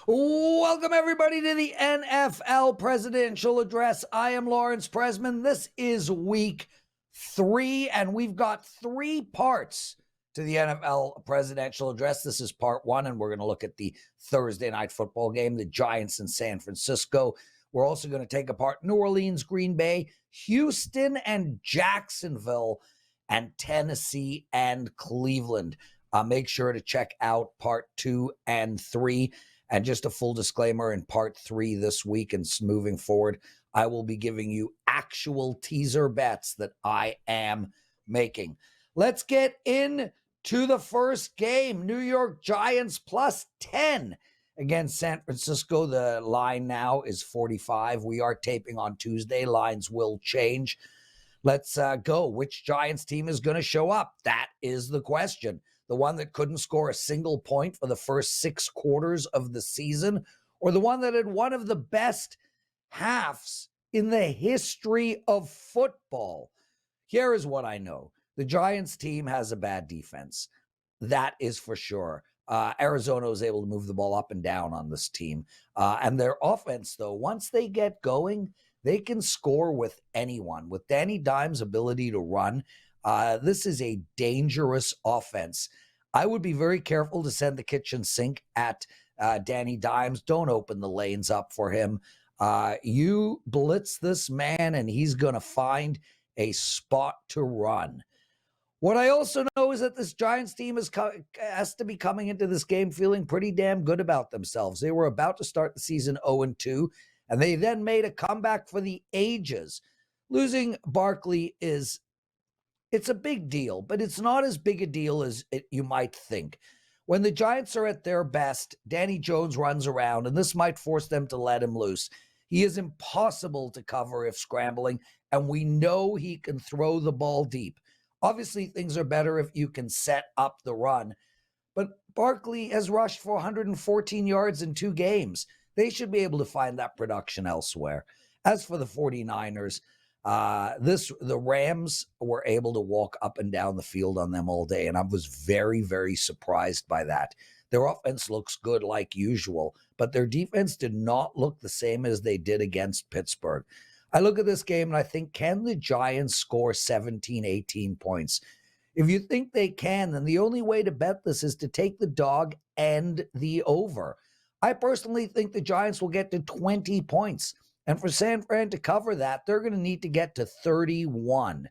Welcome, everybody, to the NFL Presidential Address. I am Lawrence Presman. This is week 3, and we've got 3 parts to the NFL Presidential Address. This is part 1, and we're going to look at the Thursday night football game, the Giants in San Francisco. We're also going to take apart New Orleans, Green Bay, Houston, and Jacksonville, and Tennessee and Cleveland. Make sure to check out part 2 and 3. And just a full disclaimer, in part 3 this week and moving forward, I will be giving you actual teaser bets that I am making. Let's get into the first game. New York Giants plus 10 against San Francisco. The line now is 45. We are taping on Tuesday. Lines will change. Let's go. Which Giants team is going to show up? That is the question. The one that couldn't score a single point for the first 6 quarters of the season, or the one that had one of the best halves in the history of football? Here is what I know. The Giants team has a bad defense. That is for sure. Arizona was able to move the ball up and down on this team. And their offense, though, once they get going, they can score with anyone. With Danny Dimes' ability to run, this is a dangerous offense. I would be very careful to send the kitchen sink at Danny Dimes. Don't open the lanes up for him. You blitz this man, and he's going to find a spot to run. What I also know is that this Giants team has to be coming into this game feeling pretty damn good about themselves. They were about to start the season 0-2, and they then made a comeback for the ages. Losing Barkley it's a big deal, but it's not as big a deal as you might think. When the Giants are at their best, Danny Jones runs around, and this might force them to let him loose. He is impossible to cover if scrambling, and we know he can throw the ball deep. Obviously, things are better if you can set up the run, but Barkley has rushed for 114 yards in 2 games. They should be able to find that production elsewhere. As for the 49ers, the Rams were able to walk up and down the field on them all day, and I was very, very surprised by that. Their offense looks good like usual, but their defense did not look the same as they did against Pittsburgh. I look at this game and I think, can the Giants score 17, 18 points? If you think they can, then the only way to bet this is to take the dog and the over. I personally think the Giants will get to 20 points. And for San Fran to cover that, they're going to need to get to 31.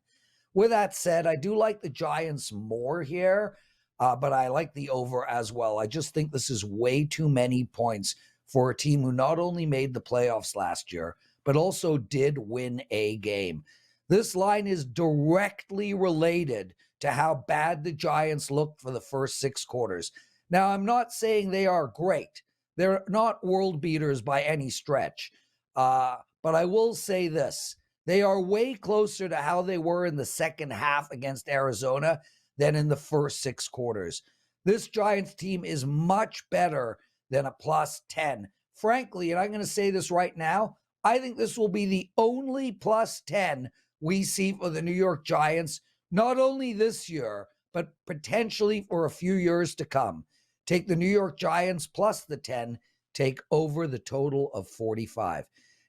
With that said, I do like the Giants more here, but I like the over as well. I just think this is way too many points for a team who not only made the playoffs last year, but also did win a game. This line is directly related to how bad the Giants looked for the first 6 quarters. Now, I'm not saying they are great. They're not world beaters by any stretch. But I will say this. They are way closer to how they were in the second half against Arizona than in the first 6 quarters. This Giants team is much better than a plus 10. Frankly, and I'm going to say this right now, I think this will be the only plus 10 we see for the New York Giants, not only this year, but potentially for a few years to come. Take the New York Giants plus the 10, take over the total of 45.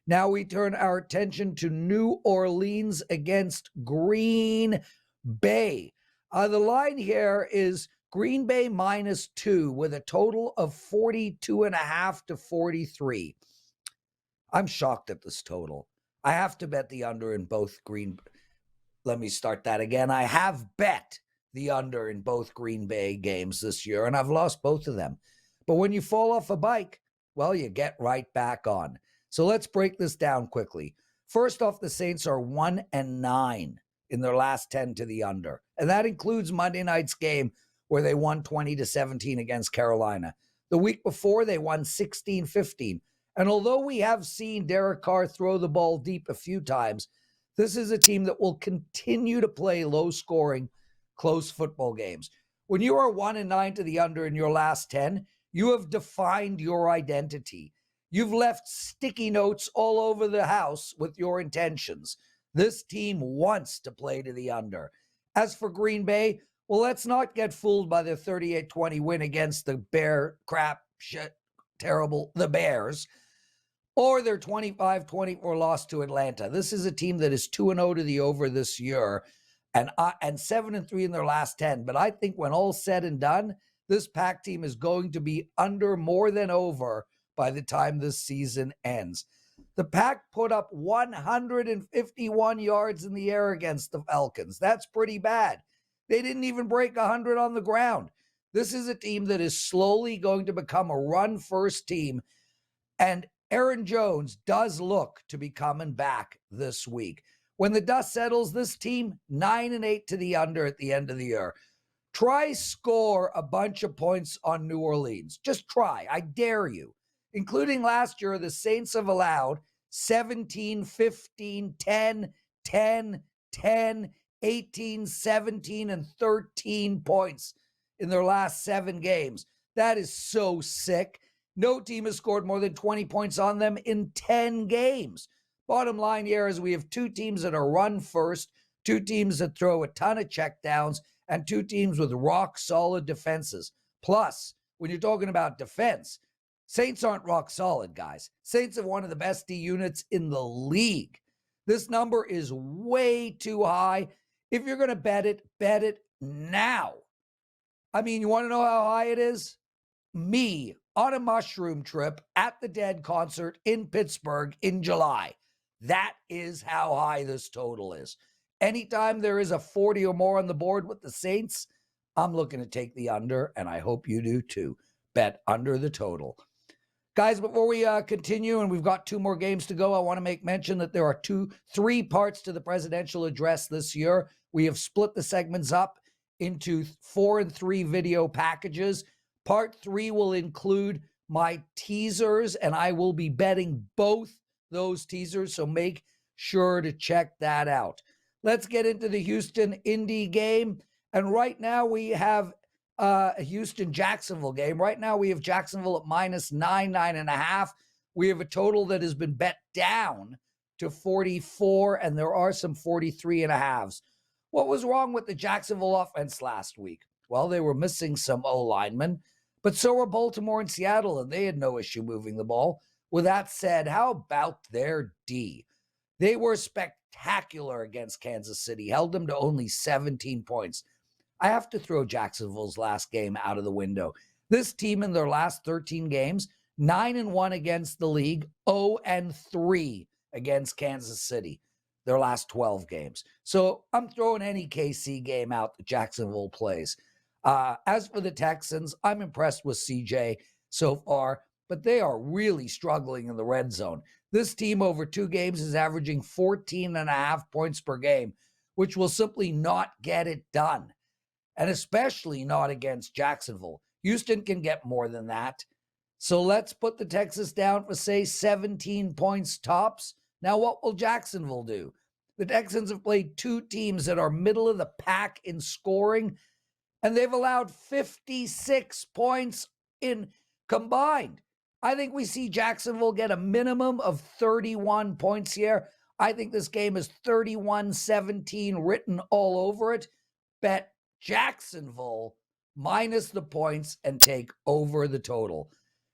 Now we turn our attention to New Orleans against Green Bay. The line here is Green Bay -2 with a total of 42.5 to 43. I'm shocked at this total. I have to bet the under in both Let me start that again. I have bet the under in both Green Bay games this year, and I've lost both of them. But when you fall off a bike, well, you get right back on. So let's break this down quickly. First off, the Saints are 1-9 in their last 10 to the under. And that includes Monday night's game where they won 20-17 against Carolina. The week before, they won 16-15. And although we have seen Derek Carr throw the ball deep a few times, this is a team that will continue to play low-scoring, close football games. When you are 1-9 to the under in your last 10, you have defined your identity. You've left sticky notes all over the house with your intentions. This team wants to play to the under. As for Green Bay, well, let's not get fooled by the 38-20 win against the bear crap shit terrible, the Bears, or their 25-24 loss to Atlanta. This is a team that is 2-0 to the over this year and 7-3 in their last 10. But I think when all's said and done, this Pack team is going to be under more than over by the time this season ends. The Pack put up 151 yards in the air against the Falcons. That's pretty bad. They didn't even break 100 on the ground. This is a team that is slowly going to become a run-first team, and Aaron Jones does look to be coming back this week. When the dust settles, this team 9-8 to the under at the end of the year. Try score a bunch of points on New Orleans. Just try. I dare you. Including last year, the Saints have allowed 17, 15, 10, 10, 10, 18, 17, and 13 points in their last 7 games. That is so sick. No team has scored more than 20 points on them in 10 games. Bottom line here is we have 2 teams that are run first, 2 teams that throw a ton of checkdowns, and 2 teams with rock-solid defenses. Plus, when you're talking about defense, Saints aren't rock solid, guys. Saints have one of the best D units in the league. This number is way too high. If you're going to bet it now. I mean, you want to know how high it is? Me on a mushroom trip at the Dead concert in Pittsburgh in July. That is how high this total is. Anytime there is a 40 or more on the board with the Saints, I'm looking to take the under, and I hope you do too. Bet under the total. Guys, before we continue, and we've got 2 more games to go, I want to make mention that there are 3 parts to the presidential address this year. We have split the segments up into 4 and 3 video packages. Part 3 will include my teasers, and I will be betting both those teasers, so make sure to check that out. Let's get into the Houston-Indy game, and right now we have a Houston-Jacksonville game. Right now we have Jacksonville at -9, 9.5. We have a total that has been bet down to 44, and there are some 43.5s. What was wrong with the Jacksonville offense last week? Well, they were missing some O-linemen, but so were Baltimore and Seattle, and they had no issue moving the ball. With that said, how about their D? They were spectacular against Kansas City, held them to only 17 points. I have to throw Jacksonville's last game out of the window. This team in their last 13 games, 9-1 against the league, 0-3 against Kansas City, their last 12 games. So I'm throwing any KC game out that Jacksonville plays. As for the Texans, I'm impressed with CJ so far, but they are really struggling in the red zone. This team over 2 games is averaging 14.5 points per game, which will simply not get it done. And especially not against Jacksonville. Houston can get more than that. So let's put the Texans down for, say, 17 points tops. Now, what will Jacksonville do? The Texans have played 2 teams that are middle of the pack in scoring, and they've allowed 56 points in combined. I think we see Jacksonville get a minimum of 31 points here. I think this game is 31-17 written all over it. Bet Jacksonville minus the points and take over the total.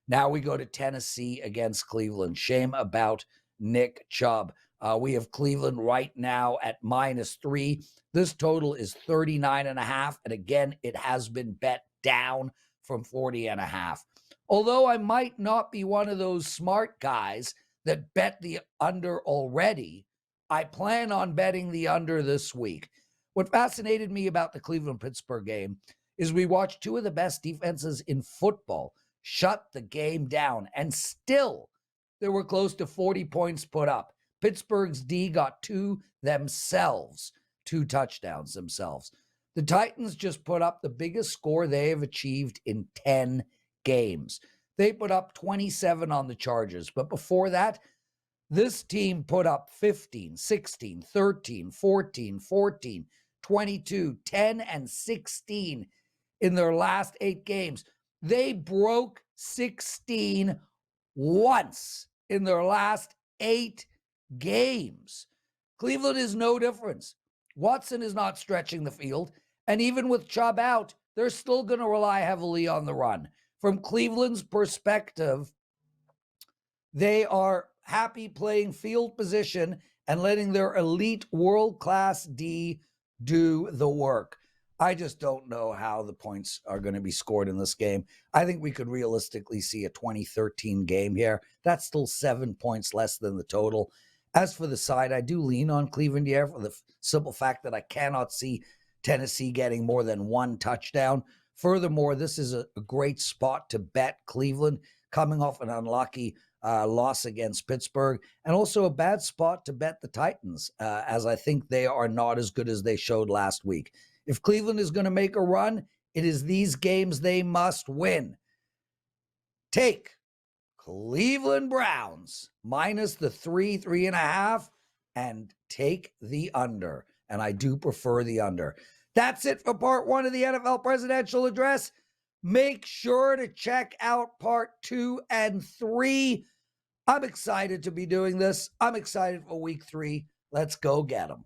Now we go to Tennessee against Cleveland. Shame about Nick Chubb. We have Cleveland right now at -3. This total is 39.5. And again, it has been bet down from 40.5. Although I might not be one of those smart guys that bet the under already, I plan on betting the under this week. What fascinated me about the Cleveland-Pittsburgh game is we watched 2 of the best defenses in football shut the game down, and still there were close to 40 points put up. Pittsburgh's D got 2 themselves, 2 touchdowns themselves. The Titans just put up the biggest score they have achieved in 10 games. They put up 27 on the Chargers, but before that, this team put up 15, 16, 13, 14, 14, 22, 10, and 16 in their last 8 games. They broke 16 once in their last 8 games. Cleveland is no difference. Watson is not stretching the field, and even with Chubb out, they're still going to rely heavily on the run. From Cleveland's perspective, they are happy playing field position and letting their elite world-class D do the work. I just don't know how the points are going to be scored in this game. I think we could realistically see a 2013 game here. That's still 7 points less than the total. As for the side, I do lean on Cleveland here for the simple fact that I cannot see Tennessee getting more than one touchdown. Furthermore, this is a great spot to bet Cleveland coming off an unlucky loss against Pittsburgh, and also a bad spot to bet the Titans, as I think they are not as good as they showed last week. If Cleveland is going to make a run, it is these games they must win. Take Cleveland Browns minus the 3.5, and take the under. And I do prefer the under. That's it for part 1 of the NFL Presidential Address. Make sure to check out part 2 and 3. I'm excited to be doing this. I'm excited for week 3. Let's go get them.